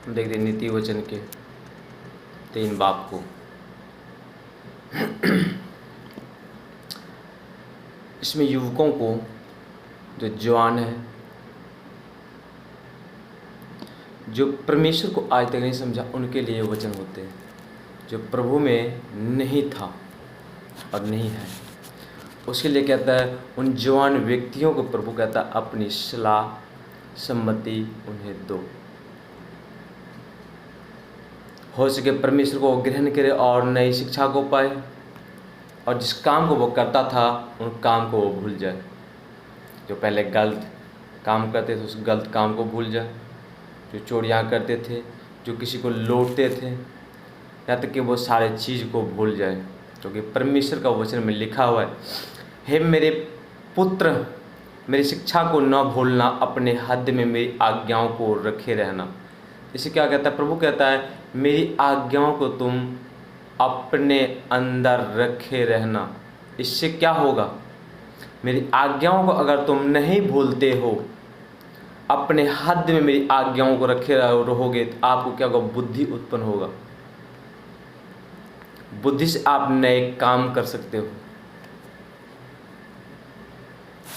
हम देखते हैं नीति वचन के 3 बाब को। इसमें युवकों को, जो जवान है, जो परमेश्वर को आज तक नहीं समझा, उनके लिए वचन होते हैं। जो प्रभु में नहीं था और नहीं है, उसके लिए कहता है उन जवान व्यक्तियों को प्रभु कहता है अपनी सलाह सम्मति उन्हें दो। हो सके परमेश्वर को ग्रहण करे और नई शिक्षा को पाए, और जिस काम को वो करता था उन काम को वो भूल जाए। जो पहले गलत काम करते थे उस गलत काम को भूल जाए। जो चोरियाँ करते थे, जो किसी को लूटते थे, यहाँ तक कि वो सारे चीज़ को भूल जाए। क्योंकि परमेश्वर का वचन में लिखा हुआ है, हे मेरे पुत्र, मेरी शिक्षा को न भूलना, अपने हद में मेरी आज्ञाओं को रखे रहना। इसे क्या कहता है? प्रभु कहता है मेरी आज्ञाओं को तुम अपने अंदर रखे रहना। इससे क्या होगा? मेरी आज्ञाओं को अगर तुम नहीं भूलते हो, अपने हद में मेरी आज्ञाओं को रखे रहोगे, तो आपको क्या होगा? बुद्धि उत्पन्न होगा। बुद्धि से आप नए काम कर सकते हो।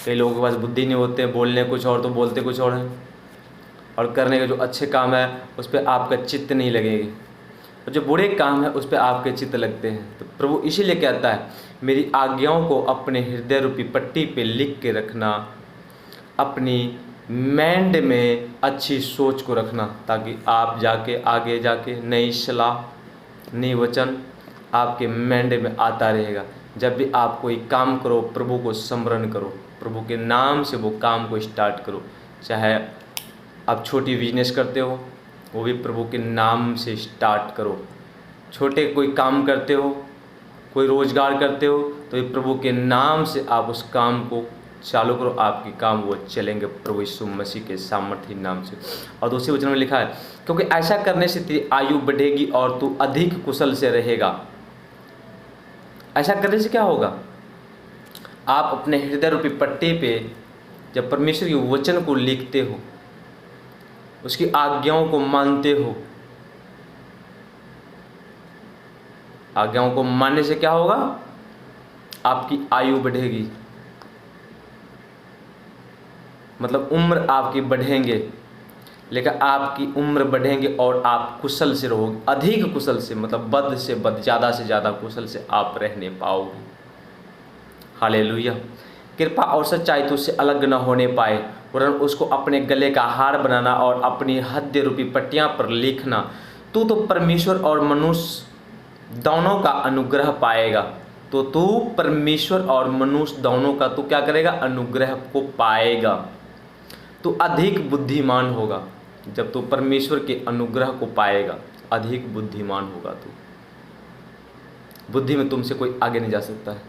कई लोगों के पास बुद्धि नहीं होते, बोलने कुछ और तो बोलते कुछ और हैं, और करने के जो अच्छे काम है उस पर आपका चित्त नहीं लगेगी, और जो बुरे काम है उस पर आपके चित्त लगते हैं। तो प्रभु इसीलिए कहता है मेरी आज्ञाओं को अपने हृदय रूपी पट्टी पे लिख के रखना, अपनी माइंड में अच्छी सोच को रखना, ताकि आप जाके आगे जाके नई सलाह नई वचन आपके माइंड में आता रहेगा। जब भी आप कोई काम करो, प्रभु को स्मरण करो, प्रभु के नाम से वो काम को स्टार्ट करो। चाहे आप छोटी बिजनेस करते हो, वो भी प्रभु के नाम से स्टार्ट करो। छोटे कोई काम करते हो, कोई रोजगार करते हो, तो ये प्रभु के नाम से आप उस काम को चालू करो। आपके काम वो चलेंगे प्रभु यीशु मसीह के सामर्थ्य नाम से। और दूसरे वचन में लिखा है क्योंकि ऐसा करने से तेरी आयु बढ़ेगी और तू अधिक कुशल से रहेगा। ऐसा करने से क्या होगा? आप अपने हृदय रूपी पट्टे पे जब परमेश्वर के वचन को लिखते हो, उसकी आज्ञाओं को मानते हो, आज्ञाओं को मानने से क्या होगा? आपकी आयु बढ़ेगी, मतलब उम्र आपकी बढ़ेंगे। लेकिन आपकी उम्र बढ़ेंगे और आप कुशल से रहोगे, अधिक कुशल से, मतलब बद से बद, ज़्यादा से ज़्यादा कुशल से आप रहने पाओगे। हालेलुया। कृपा और सच्चाई तो उससे अलग न होने पाए, वरन उसको अपने गले का हार बनाना और अपनी हद रूपी पट्टियाँ पर लिखना। तू तो परमेश्वर और मनुष्य दोनों का अनुग्रह पाएगा। तो तू परमेश्वर और मनुष्य दोनों का तू क्या करेगा? अनुग्रह को पाएगा। तू अधिक बुद्धिमान होगा जब तू परमेश्वर के अनुग्रह को पाएगा। अधिक बुद्धिमान होगा तू। बुद्धि में तुमसे कोई आगे नहीं जा सकता है,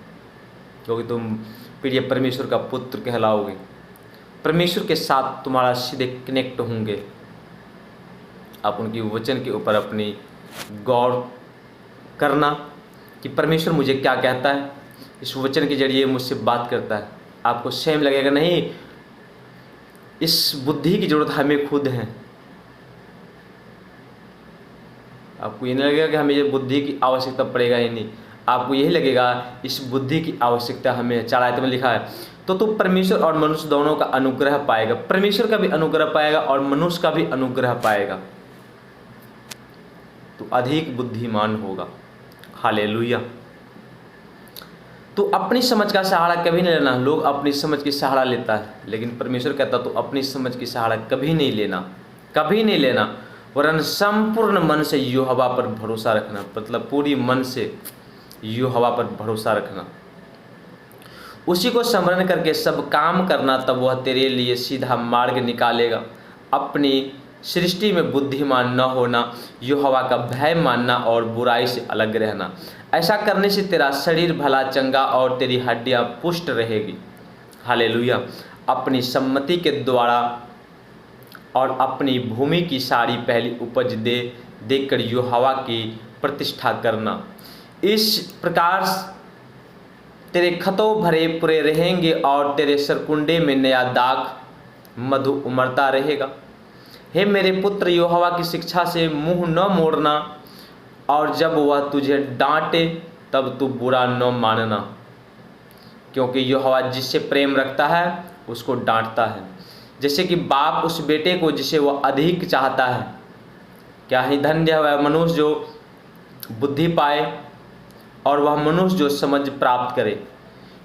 क्योंकि तुम प्रिय परमेश्वर का पुत्र कहलाओगे। परमेश्वर के साथ तुम्हारा सीधे कनेक्ट होंगे। आप उनकी वचन के ऊपर अपनी गौर करना कि परमेश्वर मुझे क्या कहता है, इस वचन के जरिए मुझसे बात करता है। आपको सेम लगेगा नहीं, इस बुद्धि की जरूरत हमें खुद है। आपको ये नहीं लगेगा कि हमें ये बुद्धि की आवश्यकता पड़ेगा ही नहीं, आपको यही लगेगा इस बुद्धि की आवश्यकता हमें। 4 आयत में लिखा है तो तू परमेश्वर और मनुष्य दोनों का अनुग्रह पाएगा। परमेश्वर का भी अनुग्रह पाएगा और मनुष्य का भी अनुग्रह पाएगा। तो अधिक बुद्धिमान होगा। हालेलुया। तो अपनी समझ का सहारा कभी नहीं लेना। लोग अपनी समझ की सहारा लेता है, लेकिन परमेश्वर कहता तो अपनी समझ की सहारा कभी नहीं लेना, कभी नहीं लेना, वरन संपूर्ण मन से यहोवा पर भरोसा रखना। मतलब पूरी मन से यहोवा पर भरोसा रखना, उसी को स्मरण करके सब काम करना, तब वह तेरे लिए सीधा मार्ग निकालेगा। अपनी सृष्टि में बुद्धिमान न होना, यहोवा का भय मानना और बुराई से अलग रहना। ऐसा करने से तेरा शरीर भला चंगा और तेरी हड्डियां पुष्ट रहेगी। हालेलुया। अपनी सम्मति के द्वारा और अपनी भूमि की सारी पहली उपज देकर यहोवा की प्रतिष्ठा करना। इस प्रकार तेरे खतों भरे पूरे रहेंगे और तेरे सरकुंडे में नया दाख मधु उमड़ता रहेगा। हे मेरे पुत्र, यहोवा की शिक्षा से मुंह न मोड़ना, और जब वह तुझे डांटे तब तू बुरा न मानना, क्योंकि यहोवा जिससे प्रेम रखता है उसको डांटता है, जैसे कि बाप उस बेटे को जिसे वह अधिक चाहता है। क्या ही धन्य है वह मनुष्य जो बुद्धि पाए, और वह मनुष्य जो समझ प्राप्त करे,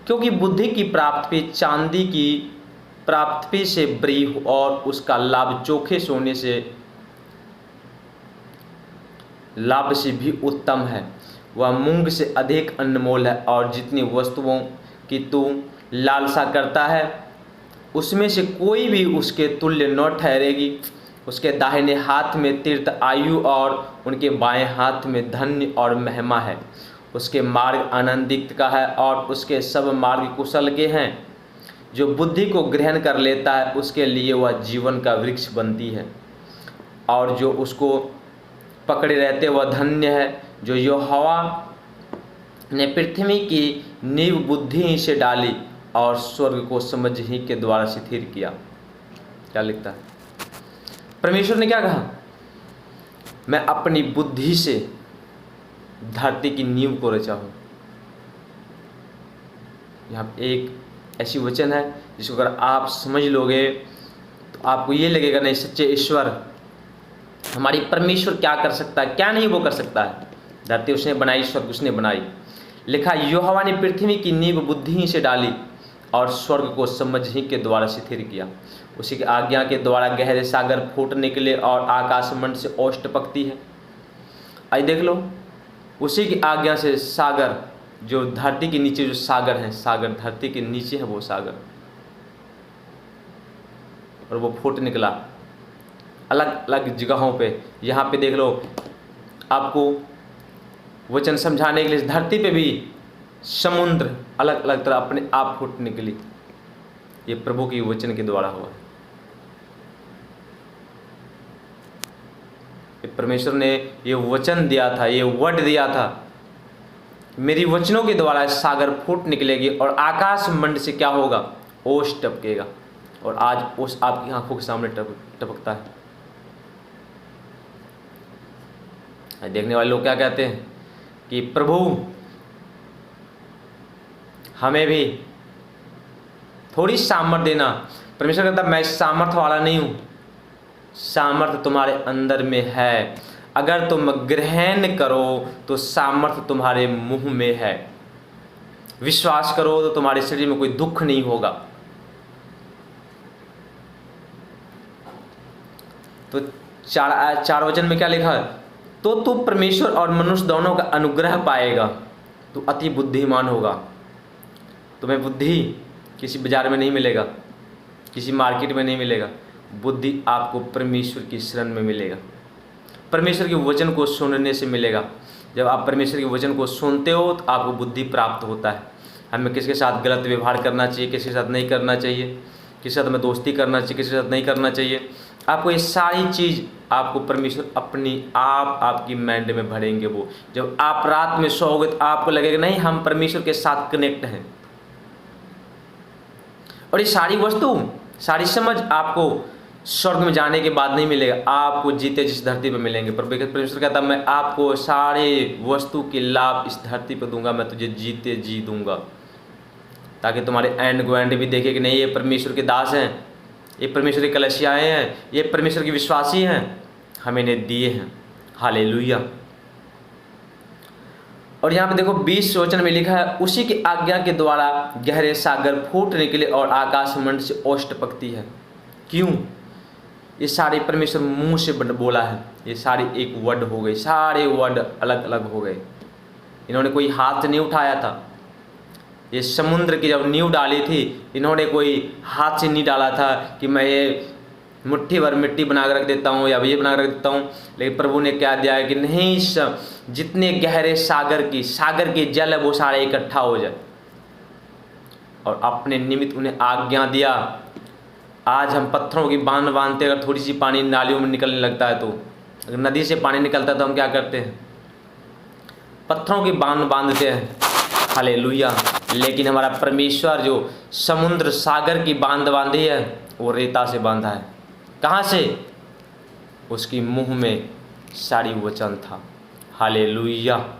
क्योंकि बुद्धि की प्राप्ति चांदी की प्राप्ति से बड़ी और उसका लाभ चोखे सोने से लाभ से भी उत्तम है। वह मूंग से अधिक अनमोल है, और जितनी वस्तुओं की तू लालसा करता है उसमें से कोई भी उसके तुल्य न ठहरेगी। उसके दाहिने हाथ में तीर्थ आयु, और उनके बाएं हाथ में धन्य और महिमा है। उसके मार्ग आनंदित का है, और उसके सब मार्ग कुशल के हैं। जो बुद्धि को ग्रहण कर लेता है उसके लिए वह जीवन का वृक्ष बनती है, और जो उसको पकड़े रहते वह धन्य है। जो यहोवा ने पृथ्वी की नींव बुद्धि ही से डाली, और स्वर्ग को समझ ही के द्वारा स्थिर किया। क्या लिखता है परमेश्वर ने? क्या कहा? मैं अपनी बुद्धि से धरती की नींव को रचा हूं। यहाँ एक ऐसी वचन है जिसको अगर आप समझ लोगे तो आपको ये लगेगा नहीं, सच्चे ईश्वर हमारी परमेश्वर क्या कर सकता है, क्या नहीं वो कर सकता है। धरती उसने बनाई, स्वर्ग उसने बनाई। लिखा, यहोवा ने पृथ्वी की नींव बुद्धि ही से डाली, और स्वर्ग को समझ ही के द्वारा स्थिर किया। उसी की आज्ञा के द्वारा गहरे सागर फूट निकले, और आकाशमंड से ओष्ठ पकती है। आई देख लो, उसी की आज्ञा से सागर, जो धरती के नीचे जो सागर है, सागर धरती के नीचे है वो सागर, और वो फूट निकला अलग अलग जगहों पे। यहाँ पे देख लो, आपको वचन समझाने के लिए धरती पे भी समुद्र अलग अलग तरह अपने आप फूट निकली। ये प्रभु की वचन के द्वारा हुआ। परमेश्वर ने ये वचन दिया था, ये वर्ड दिया था, मेरी वचनों के द्वारा सागर फूट निकलेगी, और आकाश मंड से क्या होगा, ओस टपकेगा। और आज ओस आपकी आंखों के सामने टपकता है। देखने वाले लोग क्या कहते हैं कि प्रभु हमें भी थोड़ी सामर्थ देना। परमेश्वर कहता मैं सामर्थ वाला नहीं हूँ, सामर्थ तुम्हारे अंदर में है। अगर तुम ग्रहण करो तो सामर्थ तुम्हारे मुंह में है। विश्वास करो तो तुम्हारे शरीर में कोई दुख नहीं होगा। तो चार वचन में क्या लिखा है? तो तू परमेश्वर और मनुष्य दोनों का अनुग्रह पाएगा, तू अति बुद्धिमान होगा। तुम्हें बुद्धि किसी बाजार में नहीं मिलेगा, किसी मार्केट में नहीं मिलेगा। बुद्धि आपको परमेश्वर की शरण में मिलेगा, परमेश्वर के वचन को सुनने से मिलेगा। जब आप परमेश्वर के वचन को सुनते हो तो आपको बुद्धि प्राप्त होता है। हमें किसके साथ गलत व्यवहार करना चाहिए, किसके साथ नहीं करना चाहिए, किसके साथ हमें दोस्ती करना चाहिए, किसके साथ नहीं करना चाहिए। आपको ये सारी चीज़ आपको परमेश्वर अपनी आप आपकी माइंड में भरेंगे। वो जब आप रात में सोओगे तो आपको लगेगा नहीं हम परमेश्वर के साथ कनेक्ट हैं। और ये सारी वस्तु, सारी समझ आपको स्वर्ग में जाने के बाद नहीं मिलेगा, आपको जीते जिस धरती पर मिलेंगे। परमेश्वर कहता मैं आपको सारे वस्तु के लाभ इस धरती पर दूंगा, मैं तुझे जीते जी दूंगा, ताकि तुम्हारे एंड ग्वेंड भी देखे कि नहीं ये परमेश्वर के दास हैं, ये परमेश्वर की कलीसियाएं हैं, ये परमेश्वर के विश्वासी हैं, हमें इन्हें दिए हैं। हालेलुया। और यहाँ पे देखो 20 वचन में लिखा है उसी की आज्ञा के द्वारा गहरे सागर फूट निकले और आकाश मंड से ओष्ठ पकती है। क्यों? ये सारे परमेश्वर मुंह से बोला है, ये सारी एक वर्ड हो गई, सारे वर्ड अलग अलग हो गए। इन्होंने कोई हाथ नहीं उठाया था। ये समुद्र की जब नींव डाली थी, इन्होंने कोई हाथ से नहीं डाला था कि मैं ये मुट्ठी भर मिट्टी बना कर रख देता हूँ या ये बना कर रख देता हूँ। लेकिन प्रभु ने क्या दिया है कि नहीं, जितने गहरे सागर के जल है वो सारे इकट्ठा हो जाए, और अपने निमित्त उन्हें आज्ञा दिया। आज हम पत्थरों की बांध बांधते, अगर थोड़ी सी पानी नालियों में निकलने लगता है तो, अगर नदी से पानी निकलता है तो हम क्या करते हैं? पत्थरों की बांध बांधते हैं। हालेलुया। लेकिन हमारा परमेश्वर जो समुद्र सागर की बांध बांधी है वो रेता से बांधा है। कहाँ से? उसकी मुँह में सारी वचन था। हालेलुया।